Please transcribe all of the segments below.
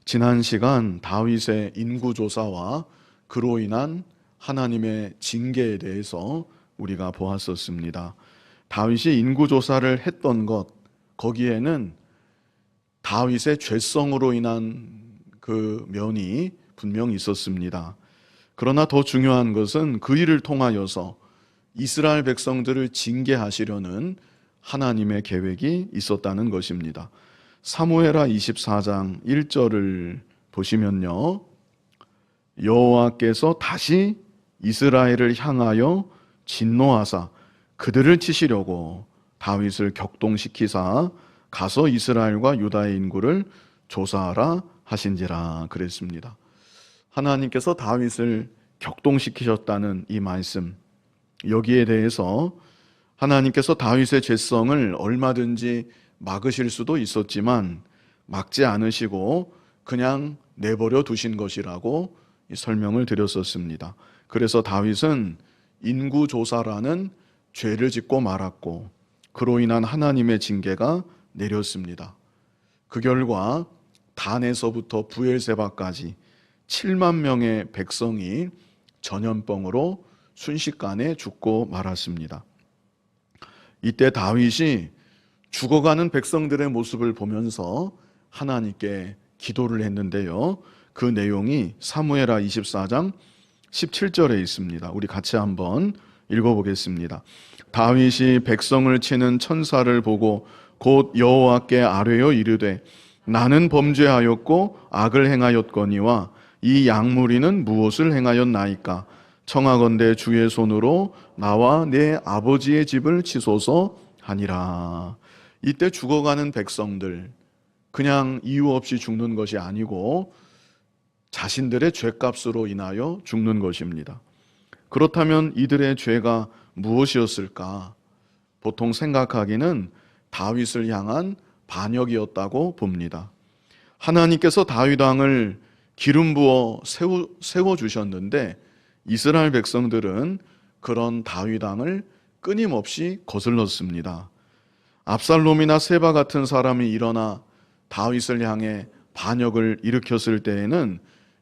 지난 시간 다윗의 인구조사와 그로 인한 하나님의 징계에 대해서 우리가 보았었습니다. 다윗이 인구조사를 했던 것, 거기에는 다윗의 죄성으로 인한 그 면이 분명히 있었습니다. 그러나 더 중요한 것은 그 일을 통하여서 이스라엘 백성들을 징계하시려는 하나님의 계획이 있었다는 것입니다. 사무엘하 24장 1절을 보시면요, 여호와께서 다시 이스라엘을 향하여 진노하사 그들을 치시려고 다윗을 격동시키사 가서 이스라엘과 유다의 인구를 조사하라 하신지라 그랬습니다. 하나님께서 다윗을 격동시키셨다는 이 말씀, 여기에 대해서 하나님께서 다윗의 죄성을 얼마든지 막으실 수도 있었지만 막지 않으시고 그냥 내버려 두신 것이라고 설명을 드렸었습니다. 그래서 다윗은 인구조사라는 죄를 짓고 말았고 그로 인한 하나님의 징계가 내렸습니다. 그 결과 단에서부터 부엘세바까지 7만 명의 백성이 전염병으로 순식간에 죽고 말았습니다. 이때 다윗이 죽어가는 백성들의 모습을 보면서 하나님께 기도를 했는데요, 그 내용이 사무엘하 24장 17절에 있습니다. 우리 같이 한번 읽어보겠습니다. 다윗이 백성을 치는 천사를 보고 곧 여호와께 아뢰어 이르되 나는 범죄하였고 악을 행하였거니와 이 양무리는 무엇을 행하였나이까? 청하건대 주의 손으로 나와 내 아버지의 집을 치소서 하니라. 이때 죽어가는 백성들, 그냥 이유 없이 죽는 것이 아니고 자신들의 죄값으로 인하여 죽는 것입니다. 그렇다면 이들의 죄가 무엇이었을까? 보통 생각하기는 다윗을 향한 반역이었다고 봅니다. 하나님께서 다윗 왕을 기름 부어 세워주셨는데 이스라엘 백성들은 그런 다윗 왕을 끊임없이 거슬렀습니다. 압살롬이나 세바 같은 사람이 일어나 다윗을 향해 반역을 일으켰을 때에는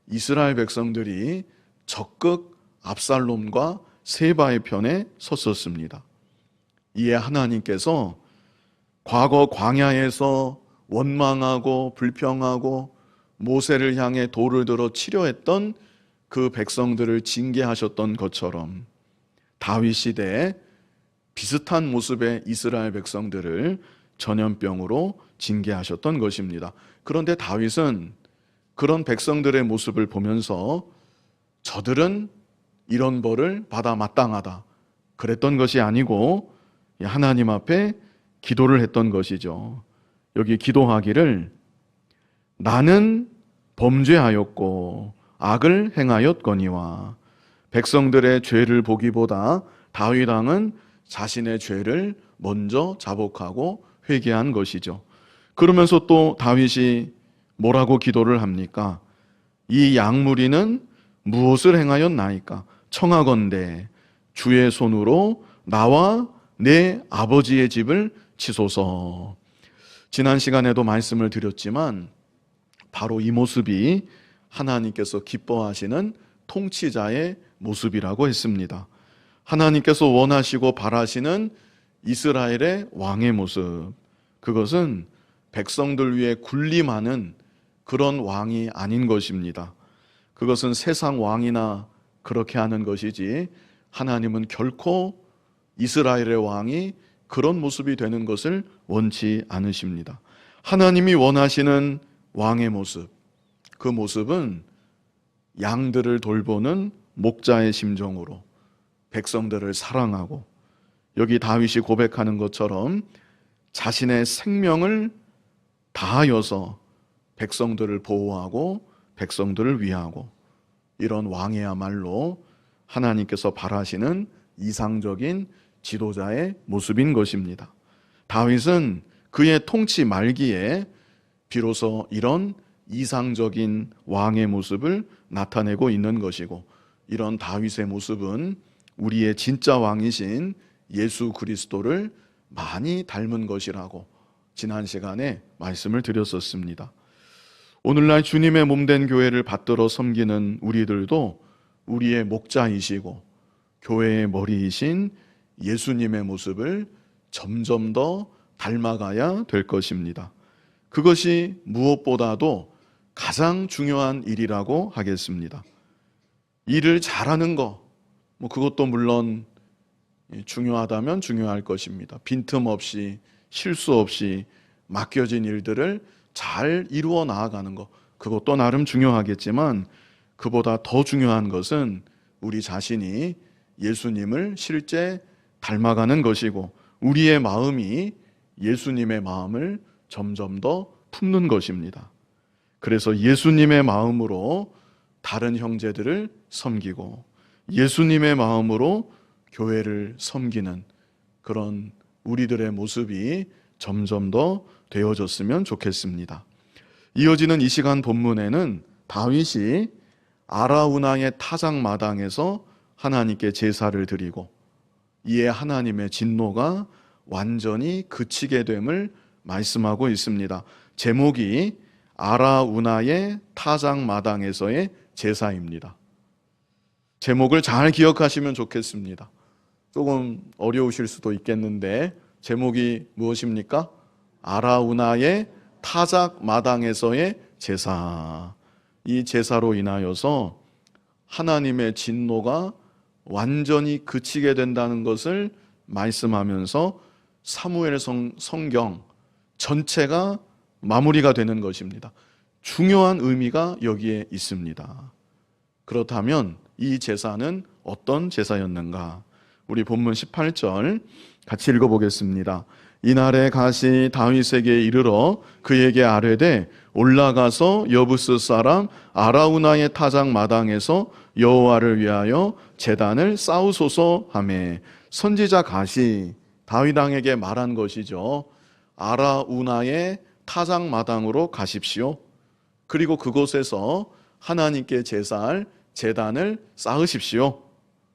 이스라엘 백성들이 적극 압살롬과 세바의 편에 섰었습니다. 이에 하나님께서 과거 광야에서 원망하고 불평하고 모세를 향해 돌을 들어 치려 했던 그 백성들을 징계하셨던 것처럼 다윗 시대에 비슷한 모습의 이스라엘 백성들을 전염병으로 징계하셨던 것입니다. 그런데 다윗은 그런 백성들의 모습을 보면서 저들은 이런 벌을 받아 마땅하다 그랬던 것이 아니고 하나님 앞에 기도를 했던 것이죠. 여기 기도하기를 나는 범죄하였고 악을 행하였거니와, 백성들의 죄를 보기보다 다윗 왕은 자신의 죄를 먼저 자복하고 회개한 것이죠. 그러면서 또 다윗이 뭐라고 기도를 합니까? 이 양무리는 무엇을 행하였나이까? 청하건대 주의 손으로 나와 내 아버지의 집을 치소서. 지난 시간에도 말씀을 드렸지만 바로 이 모습이 하나님께서 기뻐하시는 통치자의 모습이라고 했습니다. 하나님께서 원하시고 바라시는 이스라엘의 왕의 모습, 그것은 백성들 위에 군림하는 그런 왕이 아닌 것입니다. 그것은 세상 왕이나 그렇게 하는 것이지 하나님은 결코 이스라엘의 왕이 그런 모습이 되는 것을 원치 않으십니다. 하나님이 원하시는 왕의 모습, 그 모습은 양들을 돌보는 목자의 심정으로 백성들을 사랑하고, 여기 다윗이 고백하는 것처럼 자신의 생명을 다하여서 백성들을 보호하고 백성들을 위하고, 이런 왕이야말로 하나님께서 바라시는 이상적인 지도자의 모습인 것입니다. 다윗은 그의 통치 말기에 비로소 이런 이상적인 왕의 모습을 나타내고 있는 것이고, 이런 다윗의 모습은 우리의 진짜 왕이신 예수 그리스도를 많이 닮은 것이라고 지난 시간에 말씀을 드렸었습니다. 오늘날 주님의 몸된 교회를 받들어 섬기는 우리들도 우리의 목자이시고 교회의 머리이신 예수님의 모습을 점점 더 닮아가야 될 것입니다. 그것이 무엇보다도 가장 중요한 일이라고 하겠습니다. 일을 잘하는 거, 그것도 물론 중요하다면 중요할 것입니다. 빈틈없이 실수 없이 맡겨진 일들을 잘 이루어 나아가는 것, 그것도 나름 중요하겠지만 그보다 더 중요한 것은 우리 자신이 예수님을 실제 닮아가는 것이고 우리의 마음이 예수님의 마음을 점점 더 품는 것입니다. 그래서 예수님의 마음으로 다른 형제들을 섬기고 예수님의 마음으로 교회를 섬기는 그런 우리들의 모습이 점점 더 되어졌으면 좋겠습니다. 이어지는 이 시간 본문에는 다윗이 아라우나의 타작마당에서 하나님께 제사를 드리고 이에 하나님의 진노가 완전히 그치게 됨을 말씀하고 있습니다. 제목이 아라우나의 타작마당에서의 제사입니다. 제목을 잘 기억하시면 좋겠습니다. 조금 어려우실 수도 있겠는데 제목이 무엇입니까? 아라우나의 타작마당에서의 제사. 이 제사로 인하여서 하나님의 진노가 완전히 그치게 된다는 것을 말씀하면서 사무엘 성경 전체가 마무리가 되는 것입니다. 중요한 의미가 여기에 있습니다. 그렇다면 이 제사는 어떤 제사였는가? 우리 본문 18절 같이 읽어보겠습니다. 이날에 갓이 다윗에게 이르러 그에게 아뢰되 올라가서 여부스 사람 아라우나의 타작 마당에서 여호와를 위하여 제단을 쌓으소서 하매 선지자 갓이 다윗 왕에게 말한 것이죠. 아라우나의 타작 마당으로 가십시오. 그리고 그곳에서 하나님께 제사할 제단을 쌓으십시오.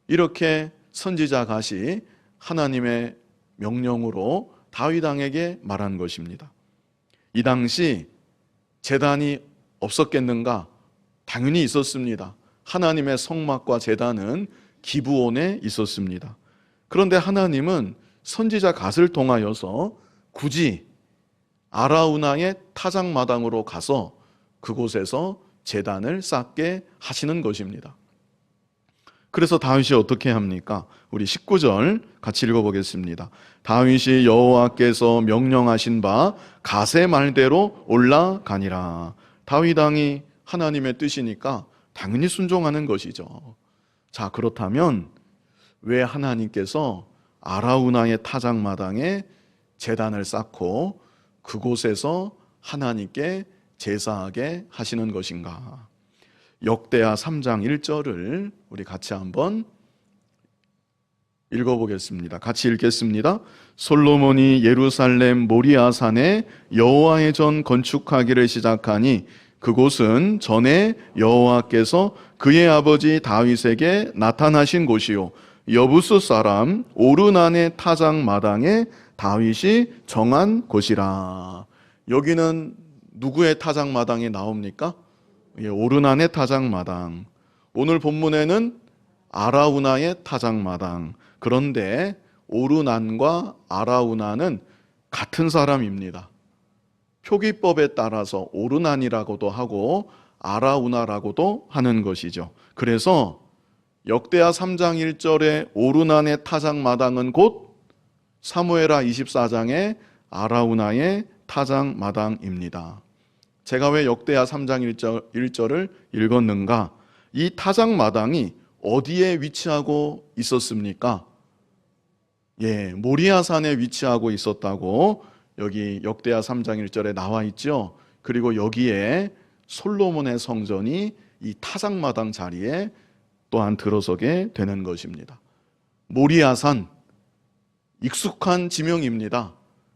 이렇게 선지자 갓이 하나님의 명령으로 다윗 왕에게 말한 것입니다. 이 당시 제단이 없었겠는가? 당연히 있었습니다. 하나님의 성막과 제단은 기브온에 있었습니다. 그런데 하나님은 선지자 갓을 통하여서 굳이 아라우나의 타작마당으로 가서 그곳에서 제단을 쌓게 하시는 것입니다. 그래서 다윗이 어떻게 합니까? 우리 19절 같이 읽어보겠습니다. 다윗이 여호와께서 명령하신 바 갓의 말대로 올라가니라. 다윗 왕이 하나님의 뜻이니까 당연히 순종하는 것이죠. 자, 그렇다면 왜 하나님께서 아라우나의 타작마당에 제단을 쌓고 그곳에서 하나님께 제사하게 하시는 것인가? 역대하 3장 1절을 우리 같이 한번 읽어보겠습니다. 같이 읽겠습니다. 솔로몬이 예루살렘 모리아산에 여호와의 전 건축하기를 시작하니 그곳은 전에 여호와께서 그의 아버지 다윗에게 나타나신 곳이요 여부스 사람 오르난의 타작마당에 다윗이 정한 곳이라. 여기는 누구의 타작마당이 나옵니까? 오르난의 타작마당. 오늘 본문에는 아라우나의 타작마당. 그런데 오르난과 아라우나는 같은 사람입니다. 표기법에 따라서 오르난이라고도 하고 아라우나라고도 하는 것이죠. 그래서 역대하 3장 1절에 오르난의 타작마당은 곧 사무엘하 24장의 아라우나의 타작마당입니다. 제가 왜 역대하 3장 1절을 읽었는가? 이 타작마당이 어디에 위치하고 있었습니까? 모리아산에 위치하고 있었다고 여기 역대하 3장 1절에 나와 있죠. 그리고 여기에 솔로몬의 성전이 이 타작마당 자리에 또한 들어서게 되는 것입니다. 모리아산, 익숙한 지명입니다.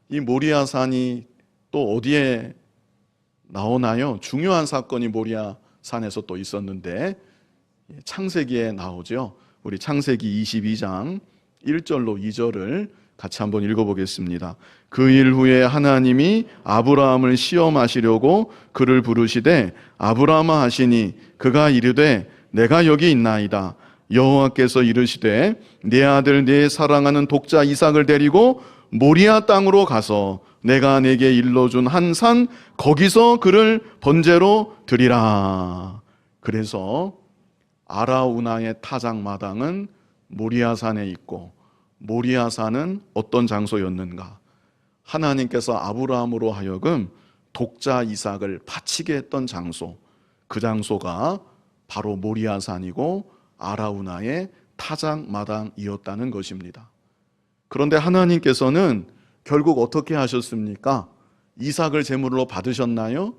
이 모리아산이 또 어디에 나오나요? 중요한 사건이 모리아산에서 또 있었는데 창세기에 나오죠. 우리 창세기 22장 1절로 2절을 같이 한번 읽어보겠습니다. 그 일 후에 하나님이 아브라함을 시험하시려고 그를 부르시되 아브라함아 하시니 그가 이르되 내가 여기 있나이다. 여호와께서 이르시되 내 아들 내 사랑하는 독자 이삭을 데리고 모리아 땅으로 가서 내가 내게 일러준 한 산 거기서 그를 번제로 드리라. 그래서 아라우나의 타작마당은 모리아산에 있고, 모리아산은 어떤 장소였는가? 하나님께서 아브라함으로 하여금 독자 이삭을 바치게 했던 장소, 그 장소가 바로 모리아산이고 아라우나의 타작마당이었다는 것입니다. 그런데 하나님께서는 결국 어떻게 하셨습니까? 이삭을 제물로 받으셨나요?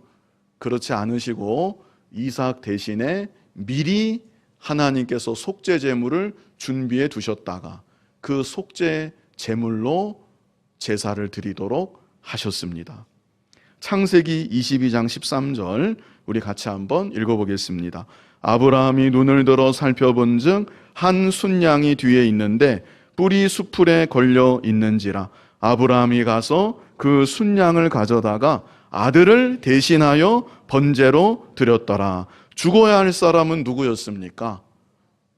그렇지 않으시고 이삭 대신에 미리 하나님께서 속죄 제물을 준비해 두셨다가 그 속죄 제물로 제사를 드리도록 하셨습니다. 창세기 22장 13절 우리 같이 한번 읽어보겠습니다. 아브라함이 눈을 들어 살펴본즉 한 순양이 뒤에 있는데 뿔이 수풀에 걸려 있는지라 아브라함이 가서 그 순양을 가져다가 아들을 대신하여 번제로 드렸더라. 죽어야 할 사람은 누구였습니까?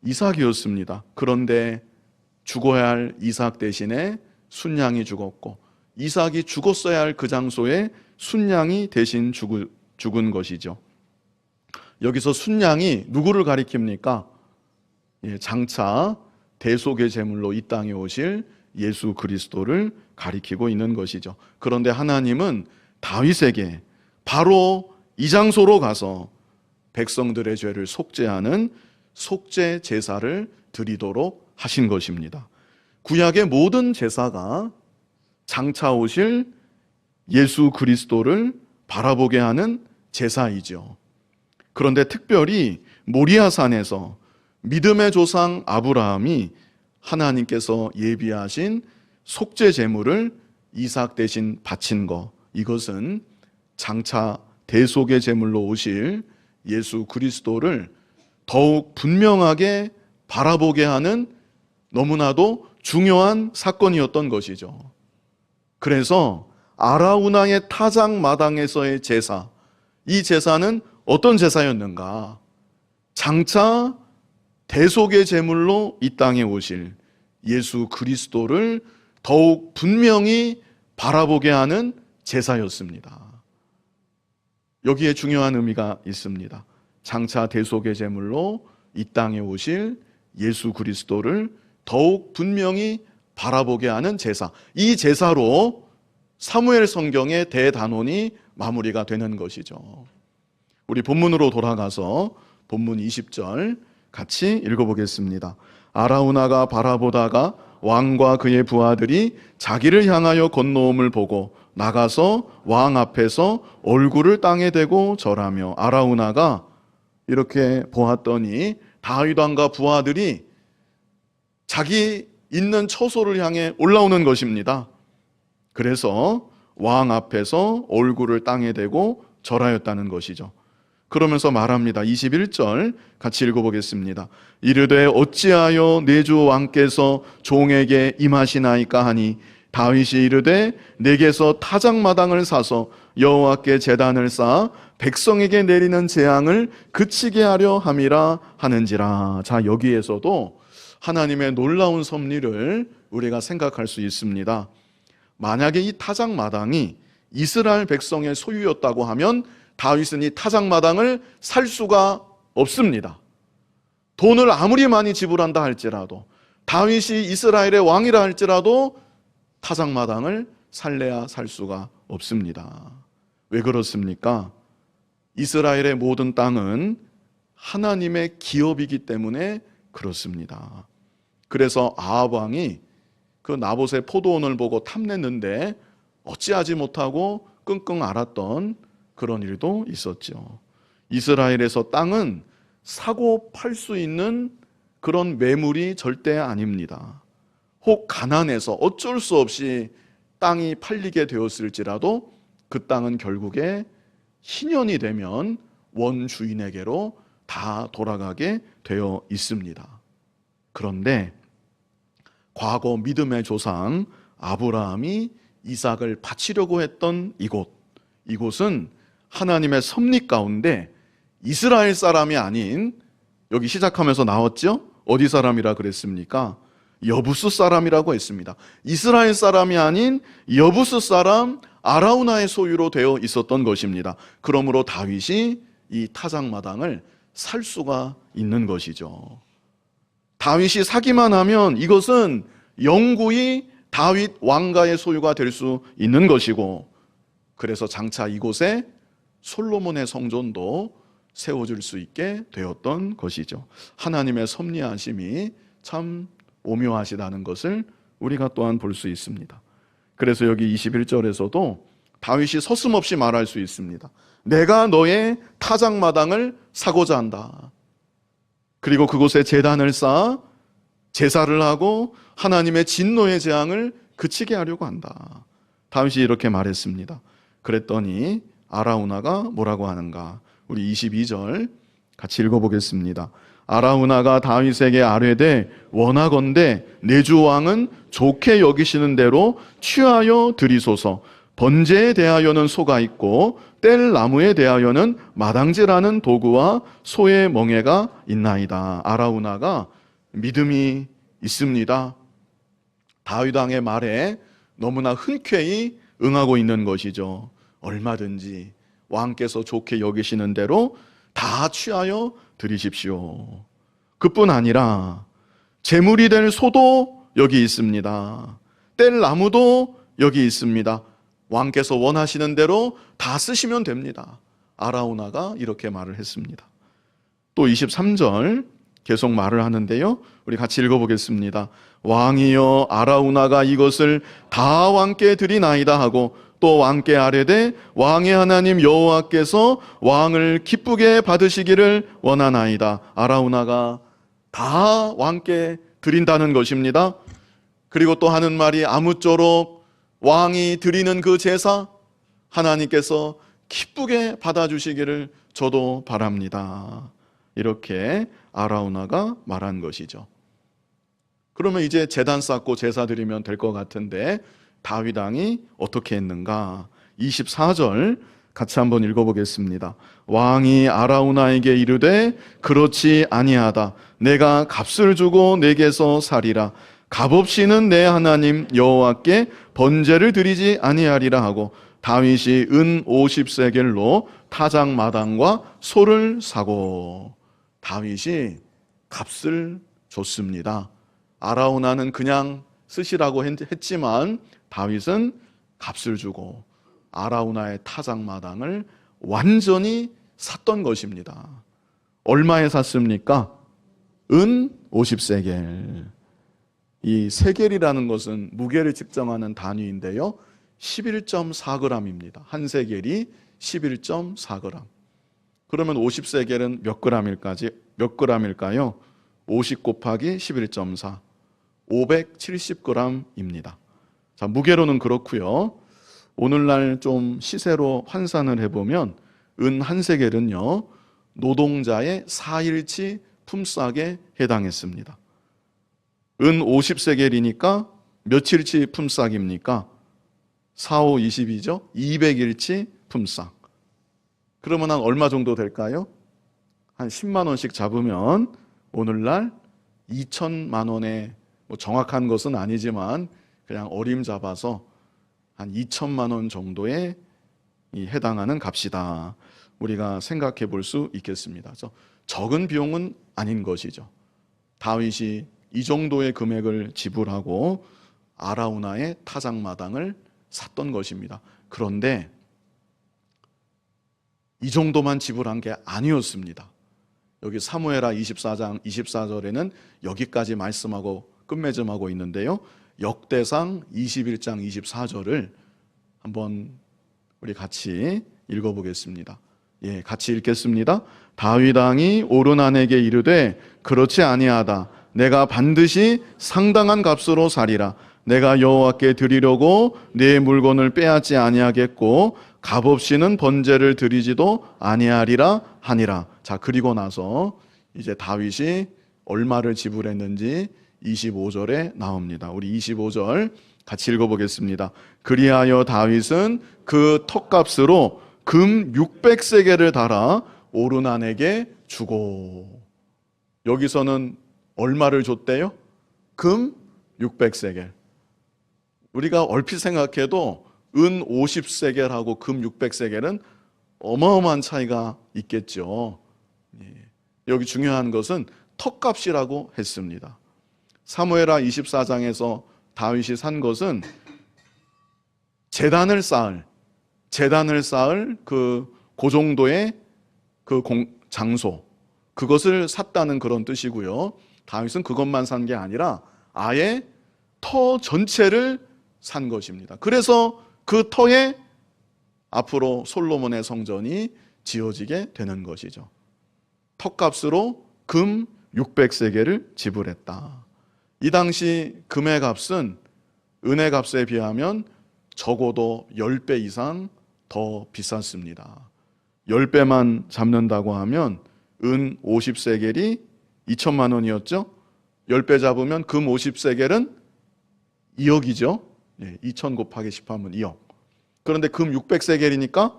이삭이었습니다. 그런데 죽어야 할 이삭 대신에 순양이 죽었고, 이삭이 죽었어야 할 그 장소에 순양이 대신 죽은 것이죠. 여기서 순양이 누구를 가리킵니까? 장차 대속의 제물로 이 땅에 오실 예수 그리스도를 가리키고 있는 것이죠. 그런데 하나님은 다윗에게 바로 이 장소로 가서 백성들의 죄를 속죄하는 속죄 제사를 드리도록 하신 것입니다. 구약의 모든 제사가 장차 오실 예수 그리스도를 바라보게 하는 제사이죠. 그런데 특별히 모리아산에서 믿음의 조상 아브라함이 하나님께서 예비하신 속죄 제물을 이삭 대신 바친 것, 이것은 장차 대속의 제물로 오실 예수 그리스도를 더욱 분명하게 바라보게 하는 너무나도 중요한 사건이었던 것이죠. 그래서 아라우나의 타작마당에서의 제사, 이 제사는 어떤 제사였는가? 장차 대속의 제물로 이 땅에 오실 예수 그리스도를 더욱 분명히 바라보게 하는 제사였습니다. 여기에 중요한 의미가 있습니다. 장차 대속의 제물로 이 땅에 오실 예수 그리스도를 더욱 분명히 바라보게 하는 제사, 이 제사로 사무엘 성경의 대단원이 마무리가 되는 것이죠. 우리 본문으로 돌아가서 본문 20절 같이 읽어보겠습니다. 아라우나가 바라보다가 왕과 그의 부하들이 자기를 향하여 건너옴을 보고 나가서 왕 앞에서 얼굴을 땅에 대고 절하며, 아라우나가 이렇게 보았더니 다윗 왕과 부하들이 자기 있는 처소를 향해 올라오는 것입니다. 그래서 왕 앞에서 얼굴을 땅에 대고 절하였다는 것이죠. 그러면서 말합니다. 21절 같이 읽어보겠습니다. 이르되 어찌하여 내 주 왕께서 종에게 임하시나이까 하니 다윗이 이르되 내게서 타작마당을 사서 여호와께 제단을 쌓아 백성에게 내리는 재앙을 그치게 하려 함이라 하는지라. 자, 여기에서도 하나님의 놀라운 섭리를 우리가 생각할 수 있습니다. 만약에 이 타작마당이 이스라엘 백성의 소유였다고 하면 다윗은 이 타작마당을 살 수가 없습니다. 돈을 아무리 많이 지불한다 할지라도, 다윗이 이스라엘의 왕이라 할지라도 타작마당을 살래야 살 수가 없습니다. 왜 그렇습니까? 이스라엘의 모든 땅은 하나님의 기업이기 때문에 그렇습니다. 그래서 아합 왕이 그 나봇의 포도원을 보고 탐냈는데 어찌하지 못하고 끙끙 앓았던 그런 일도 있었죠. 이스라엘에서 땅은 사고 팔 수 있는 그런 매물이 절대 아닙니다. 혹 가난해서 어쩔 수 없이 땅이 팔리게 되었을지라도 그 땅은 결국에 희년이 되면 원주인에게로 다 돌아가게 되어 있습니다. 그런데 과거 믿음의 조상 아브라함이 이삭을 바치려고 했던 이곳은 하나님의 섭리 가운데 이스라엘 사람이 아닌, 여기 시작하면서 나왔죠? 어디 사람이라 그랬습니까? 여부스 사람이라고 했습니다. 이스라엘 사람이 아닌 여부스 사람 아라우나의 소유로 되어 있었던 것입니다. 그러므로 다윗이 이 타작마당을 살 수가 있는 것이죠. 다윗이 사기만 하면 이것은 영구히 다윗 왕가의 소유가 될 수 있는 것이고, 그래서 장차 이곳에 솔로몬의 성전도 세워질 수 있게 되었던 것이죠. 하나님의 섭리하심이 참 오묘하시다는 것을 우리가 또한 볼 수 있습니다. 그래서 여기 21절에서도 다윗이 서슴없이 말할 수 있습니다. 내가 너의 타작마당을 사고자 한다. 그리고 그곳에 제단을 쌓아 제사를 하고 하나님의 진노의 재앙을 그치게 하려고 한다. 다윗이 이렇게 말했습니다. 그랬더니 아라우나가 뭐라고 하는가? 우리 22절 같이 읽어보겠습니다. 아라우나가 다윗에게 아뢰되 원하건대 내 주 왕은 좋게 여기시는 대로 취하여 드리소서. 번제에 대하여는 소가 있고 뗄 나무에 대하여는 마당질하는 도구와 소의 멍에가 있나이다. 아라우나가 믿음이 있습니다. 다윗 왕의 말에 너무나 흔쾌히 응하고 있는 것이죠. 얼마든지 왕께서 좋게 여기시는 대로 다 취하여 드리십시오. 그뿐 아니라 제물이 될 소도 여기 있습니다. 뗄 나무도 여기 있습니다. 왕께서 원하시는 대로 다 쓰시면 됩니다. 아라우나가 이렇게 말을 했습니다. 또 23절 계속 말을 하는데요, 우리 같이 읽어보겠습니다. 왕이여 아라우나가 이것을 다 왕께 드리나이다 하고 또 왕께 아뢰되 왕의 하나님 여호와께서 왕을 기쁘게 받으시기를 원하나이다. 아라우나가 다 왕께 드린다는 것입니다. 그리고 또 하는 말이 아무쪼록 왕이 드리는 그 제사 하나님께서 기쁘게 받아주시기를 저도 바랍니다. 이렇게 아라우나가 말한 것이죠. 그러면 이제 제단 쌓고 제사 드리면 될 것 같은데 다윗 왕이 어떻게 했는가? 24절 같이 한번 읽어보겠습니다. 왕이 아라우나에게 이르되 그렇지 아니하다. 내가 값을 주고 내게서 살이라. 값없이는 내 하나님 여호와께 번제를 드리지 아니하리라 하고 다윗이 은 50세겔로 타작마당과 소를 사고, 다윗이 값을 줬습니다. 아라우나는 그냥 쓰시라고 했지만 다윗은 값을 주고 아라우나의 타작마당을 완전히 샀던 것입니다. 얼마에 샀습니까? 은 50세겔. 이 세겔이라는 것은 무게를 측정하는 단위인데요, 11.4g입니다. 한 세겔이 11.4g. 그러면 50세겔은 몇 g일까요? 50 곱하기 11.4, 570g입니다. 자, 무게로는 그렇고요. 오늘날 좀 시세로 환산을 해보면 은 한 세겔은요, 노동자의 4일치 품삯에 해당했습니다. 은 50세겔이니까 며칠치 품삯입니까? 4, 5, 22죠? 200일치 품삯. 그러면 한 얼마 정도 될까요? 한 10만 원씩 잡으면 오늘날 2천만 원에, 뭐 정확한 것은 아니지만 그냥 어림 잡아서 한 2천만 원 정도에 해당하는 값이다. 우리가 생각해 볼 수 있겠습니다. 그래서 적은 비용은 아닌 것이죠. 다윗이 이 정도의 금액을 지불하고 아라우나의 타작마당을 샀던 것입니다. 그런데 이 정도만 지불한 게 아니었습니다. 여기 사무엘하 24장 24절에는 여기까지 말씀하고 끝맺음하고 있는데요, 역대상 21장 24절을 한번 우리 같이 읽어보겠습니다. 예, 같이 읽겠습니다. 다윗 왕이 오르난에게 이르되 그렇지 아니하다. 내가 반드시 상당한 값으로 사리라. 내가 여호와께 드리려고 네 물건을 빼앗지 아니하겠고 값없이는 번제를 드리지도 아니하리라 하니라. 자, 그리고 나서 이제 다윗이 얼마를 지불했는지 25절에 나옵니다. 우리 25절 같이 읽어보겠습니다. 그리하여 다윗은 그 턱값으로 금 600세겔을 달아 오르난에게 주고. 여기서는 얼마를 줬대요? 금 600세겔. 우리가 얼핏 생각해도 은 50세겔하고 금 600세겔은 어마어마한 차이가 있겠죠. 여기 중요한 것은 턱값이라고 했습니다. 사무엘하 24장에서 다윗이 산 것은 제단을 쌓을 그 정도의 그 장소, 그것을 샀다는 그런 뜻이고요. 다윗은 그것만 산 게 아니라 아예 터 전체를 산 것입니다. 그래서 그 터에 앞으로 솔로몬의 성전이 지어지게 되는 것이죠. 턱값으로 금 600세겔을 지불했다. 이 당시 금의 값은 은의 값에 비하면 적어도 10배 이상 더 비쌌습니다. 10배만 잡는다고 하면 은 50세겔이 2천만 원이었죠. 10배 잡으면 금 50세겔은 2억이죠. 2천 곱하기 10 하면 2억. 그런데 금 600세겔이니까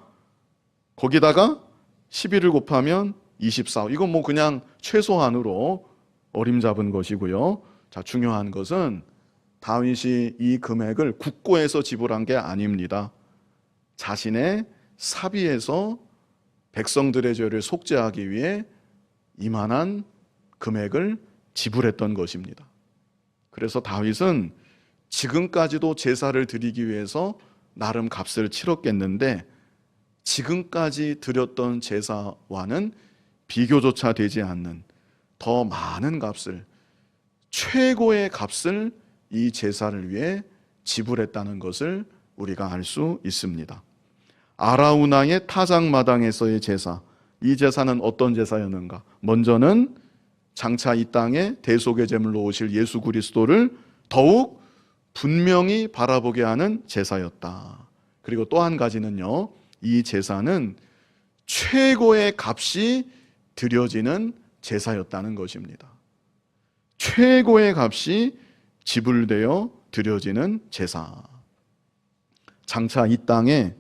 거기다가 11을 곱하면 24억. 이건 뭐 그냥 최소한으로 어림잡은 것이고요. 자, 중요한 것은 다윗이 이 금액을 국고에서 지불한 게 아닙니다. 자신의 사비에서 백성들의 죄를 속죄하기 위해 이만한 금액을 지불했던 것입니다. 그래서 다윗은 지금까지도 제사를 드리기 위해서 나름 값을 치렀겠는데 지금까지 드렸던 제사와는 비교조차 되지 않는 더 많은 값을, 최고의 값을 이 제사를 위해 지불했다는 것을 우리가 알 수 있습니다. 아라우나의 타작마당에서의 제사, 이 제사는 어떤 제사였는가? 먼저는 장차 이 땅에 대속의 제물로 오실 예수 그리스도를 더욱 분명히 바라보게 하는 제사였다. 그리고 또 한 가지는요, 이 제사는 최고의 값이 드려지는 제사였다는 것입니다. 최고의 값이 지불되어 드려지는 제사. 장차 이 땅에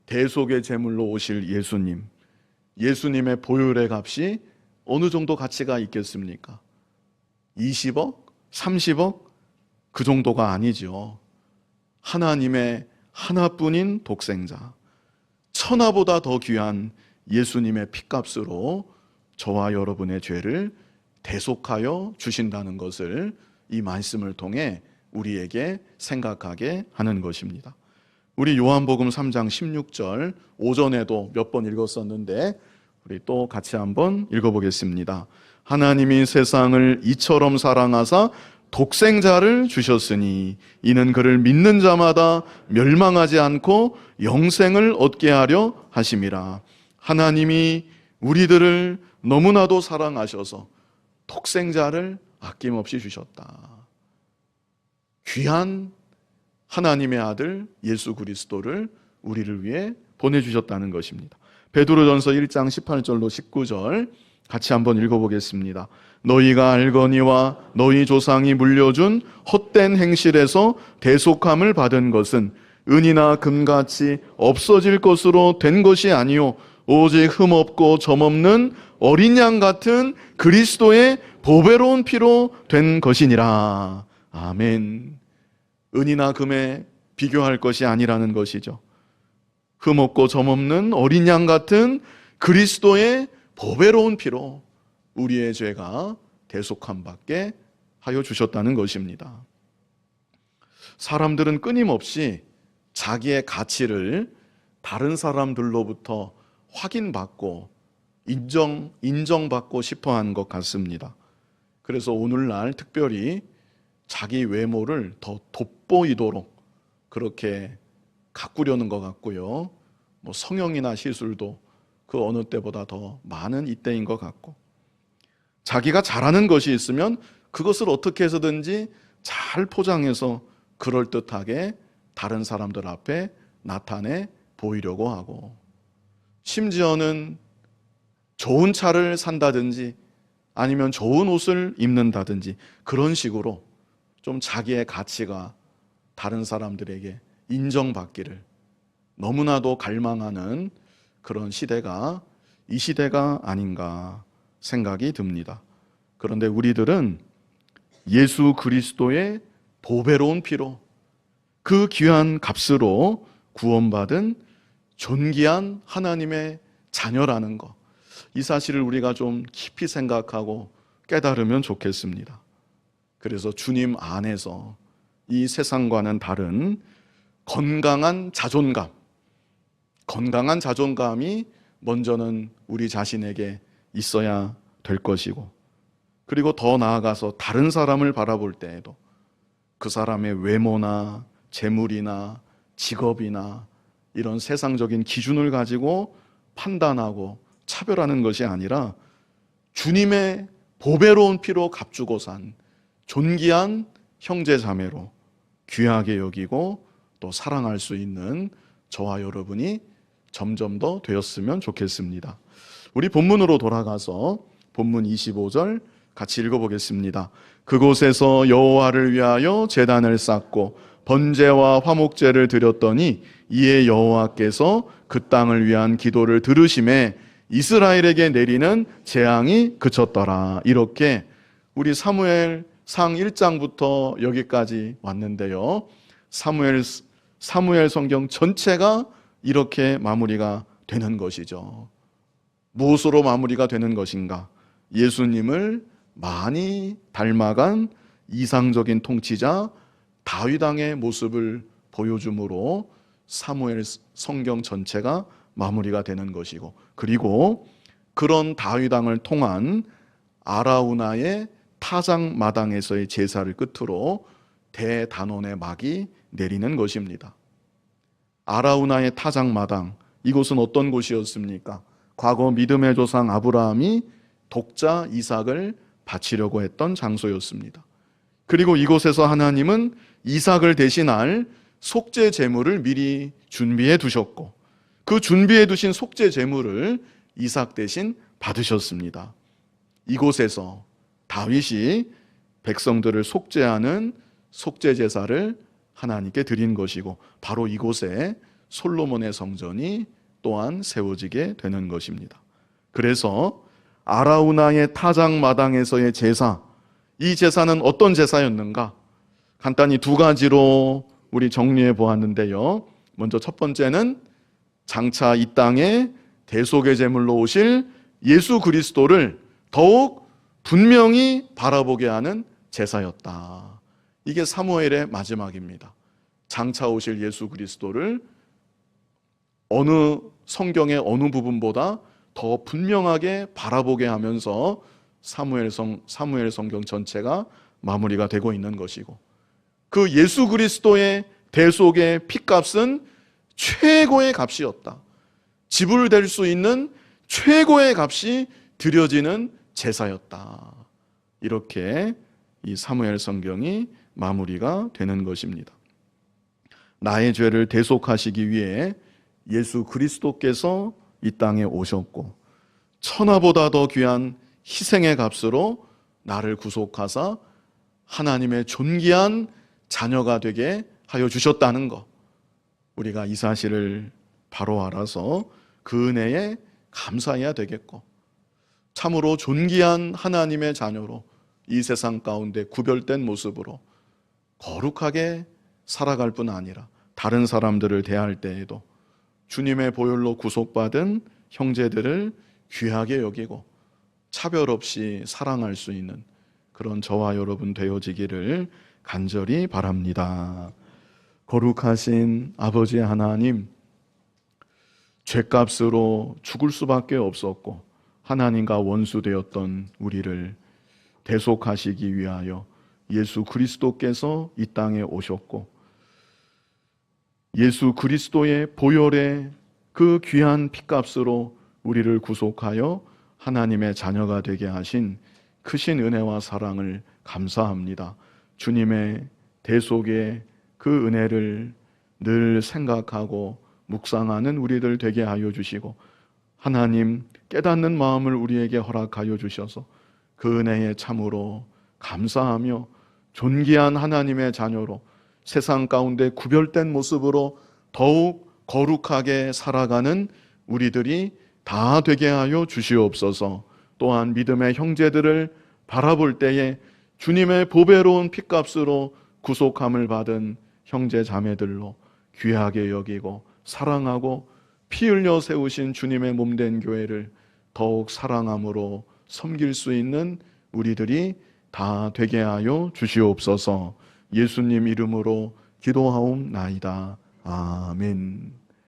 대속의 제물로 오실 예수님, 예수님의 보혈의 값이 어느 정도 가치가 있겠습니까? 20억? 30억? 그 정도가 아니죠. 하나님의 하나뿐인 독생자, 천하보다 더 귀한 예수님의 피값으로 저와 여러분의 죄를 대속하여 주신다는 것을 이 말씀을 통해 우리에게 생각하게 하는 것입니다. 우리 요한복음 3장 16절 오전에도 몇 번 읽었었는데 우리 또 같이 한번 읽어보겠습니다. 하나님이 세상을 이처럼 사랑하사 독생자를 주셨으니 이는 그를 믿는 자마다 멸망하지 않고 영생을 얻게 하려 하심이라. 하나님이 우리들을 너무나도 사랑하셔서 독생자를 아낌없이 주셨다. 귀한 하나님의 아들 예수 그리스도를 우리를 위해 보내주셨다는 것입니다. 베드로전서 1장 18절로 19절 같이 한번 읽어보겠습니다. 너희가 알거니와 너희 조상이 물려준 헛된 행실에서 대속함을 받은 것은 은이나 금같이 없어질 것으로 된 것이 아니요 오직 흠없고 점없는 어린 양 같은 그리스도의 보배로운 피로 된 것이니라. 아멘. 은이나 금에 비교할 것이 아니라는 것이죠. 흠없고 점없는 어린 양 같은 그리스도의 보배로운 피로 우리의 죄가 대속함 받게 하여 주셨다는 것입니다. 사람들은 끊임없이 자기의 가치를 다른 사람들로부터 확인받고 인정받고 싶어 하는 것 같습니다. 그래서 오늘날 특별히 자기 외모를 더 돋보이도록 그렇게 가꾸려는 것 같고요. 뭐 성형이나 시술도 그 어느 때보다 더 많은 이때인 것 같고, 자기가 잘하는 것이 있으면 그것을 어떻게 해서든지 잘 포장해서 그럴듯하게 다른 사람들 앞에 나타내 보이려고 하고, 심지어는 좋은 차를 산다든지 아니면 좋은 옷을 입는다든지 그런 식으로 좀 자기의 가치가 다른 사람들에게 인정받기를 너무나도 갈망하는 그런 시대가 이 시대가 아닌가 생각이 듭니다. 그런데 우리들은 예수 그리스도의 보배로운 피로 그 귀한 값으로 구원받은 존귀한 하나님의 자녀라는 것, 이 사실을 우리가 좀 깊이 생각하고 깨달으면 좋겠습니다. 그래서 주님 안에서 이 세상과는 다른 건강한 자존감이 먼저는 우리 자신에게 있어야 될 것이고, 그리고 더 나아가서 다른 사람을 바라볼 때에도 그 사람의 외모나 재물이나 직업이나 이런 세상적인 기준을 가지고 판단하고 차별하는 것이 아니라 주님의 보배로운 피로 값주고 산 존귀한 형제 자매로 귀하게 여기고 또 사랑할 수 있는 저와 여러분이 점점 더 되었으면 좋겠습니다. 우리 본문으로 돌아가서 본문 25절 같이 읽어보겠습니다. 그곳에서 여호와를 위하여 제단을 쌓고 번제와 화목제를 드렸더니 이에 여호와께서 그 땅을 위한 기도를 들으심에 이스라엘에게 내리는 재앙이 그쳤더라. 이렇게 우리 사무엘상 1장부터 여기까지 왔는데요. 사무엘 성경 전체가 이렇게 마무리가 되는 것이죠. 무엇으로 마무리가 되는 것인가? 예수님을 많이 닮아간 이상적인 통치자 다윗 왕의 모습을 보여줌으로 사무엘 성경 전체가 마무리가 되는 것이고, 그리고 그런 다윗 왕을 통한 아라우나의 타작 마당에서의 제사를 끝으로 대단원의 막이 내리는 것입니다. 아라우나의 타작 마당, 이곳은 어떤 곳이었습니까? 과거 믿음의 조상 아브라함이 독자 이삭을 바치려고 했던 장소였습니다. 그리고 이곳에서 하나님은 이삭을 대신할 속죄 제물을 미리 준비해 두셨고, 그 준비해 두신 속죄 제물을 이삭 대신 받으셨습니다. 이곳에서 다윗이 백성들을 속죄하는 속죄 제사를 하나님께 드린 것이고, 바로 이곳에 솔로몬의 성전이 또한 세워지게 되는 것입니다. 그래서 아라우나의 타작 마당에서의 제사, 이 제사는 어떤 제사였는가? 간단히 두 가지로 우리 정리해 보았는데요. 먼저 첫 번째는 장차 이 땅에 대속의 제물로 오실 예수 그리스도를 더욱 분명히 바라보게 하는 제사였다. 이게 사무엘의 마지막입니다. 장차 오실 예수 그리스도를 어느 성경의 어느 부분보다 더 분명하게 바라보게 하면서 사무엘 성경 전체가 마무리가 되고 있는 것이고, 그 예수 그리스도의 대속의 피값은 최고의 값이었다. 지불될 수 있는 최고의 값이 드려지는 제사였다. 이렇게 이 사무엘 성경이 마무리가 되는 것입니다. 나의 죄를 대속하시기 위해 예수 그리스도께서 이 땅에 오셨고, 천하보다 더 귀한 희생의 값으로 나를 구속하사 하나님의 존귀한 자녀가 되게 하여 주셨다는 것, 우리가 이 사실을 바로 알아서 그 은혜에 감사해야 되겠고, 참으로 존귀한 하나님의 자녀로 이 세상 가운데 구별된 모습으로 거룩하게 살아갈 뿐 아니라 다른 사람들을 대할 때에도 주님의 보혈로 구속받은 형제들을 귀하게 여기고 차별 없이 사랑할 수 있는 그런 저와 여러분 되어지기를 간절히 바랍니다. 거룩하신 아버지 하나님, 죄값으로 죽을 수밖에 없었고 하나님과 원수되었던 우리를 대속하시기 위하여 예수 그리스도께서 이 땅에 오셨고, 예수 그리스도의 보혈의 그 귀한 피값으로 우리를 구속하여 하나님의 자녀가 되게 하신 크신 은혜와 사랑을 감사합니다. 주님의 대속의 그 은혜를 늘 생각하고 묵상하는 우리들 되게 하여 주시고, 하나님 깨닫는 마음을 우리에게 허락하여 주셔서 그 은혜에 참으로 감사하며 존귀한 하나님의 자녀로 세상 가운데 구별된 모습으로 더욱 거룩하게 살아가는 우리들이 다 되게 하여 주시옵소서. 또한 믿음의 형제들을 바라볼 때에 주님의 보배로운 핏값으로 구속함을 받은 형제 자매들로 귀하게 여기고 사랑하고 피 흘려 세우신 주님의 몸된 교회를 더욱 사랑함으로 섬길 수 있는 우리들이 다 되게 하여 주시옵소서. 예수님 이름으로 기도하옵나이다. 아멘.